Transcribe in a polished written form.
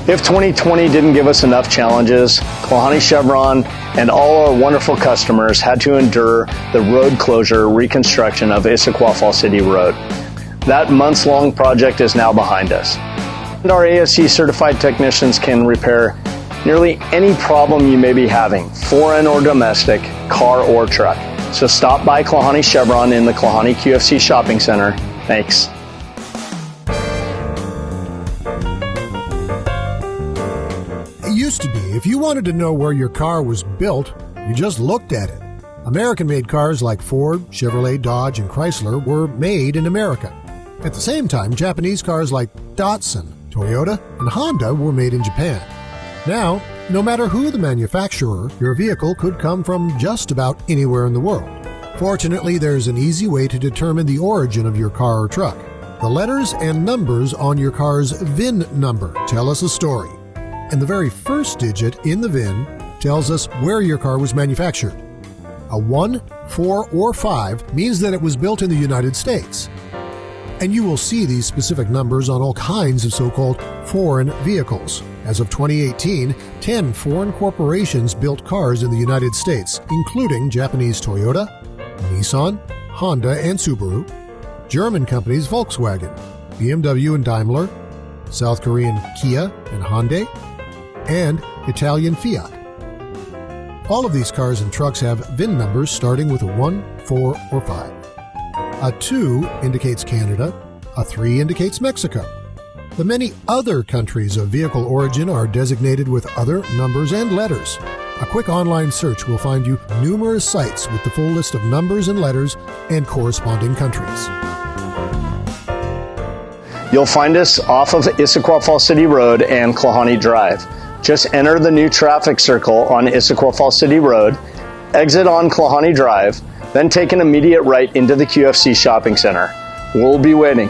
If 2020 didn't give us enough challenges, Klahanie Chevron and all our wonderful customers had to endure the road closure reconstruction of Issaquah Falls City Road. That months-long project is now behind us. And our ASE certified technicians can repair nearly any problem you may be having, foreign or domestic, car or truck. So stop by Klahanie Chevron in the Klahanie QFC Shopping Center. Thanks. It used to be, if you wanted to know where your car was built, you just looked at it. American-made cars like Ford, Chevrolet, Dodge, and Chrysler were made in America. At the same time, Japanese cars like Datsun, Toyota, and Honda were made in Japan. Now, no matter who the manufacturer, your vehicle could come from just about anywhere in the world. Fortunately, there's an easy way to determine the origin of your car or truck. The letters and numbers on your car's VIN number tell us a story. And the very first digit in the VIN tells us where your car was manufactured. A 1, 4, or 5 means that it was built in the United States. And you will see these specific numbers on all kinds of so-called foreign vehicles. As of 2018, 10 foreign corporations built cars in the United States, including Japanese Toyota, Nissan, Honda, and Subaru, German companies Volkswagen, BMW and Daimler, South Korean Kia and Hyundai, and Italian Fiat. All of these cars and trucks have VIN numbers starting with a 1, 4, or 5. A 2 indicates Canada, a 3 indicates Mexico. The many other countries of vehicle origin are designated with other numbers and letters. A quick online search will find you numerous sites with the full list of numbers and letters and corresponding countries. You'll find us off of Issaquah Falls City Road and Klahanie Drive. Just enter the new traffic circle on Issaquah Falls City Road, exit on Klahanie Drive, then take an immediate right into the QFC Shopping Center. We'll be waiting.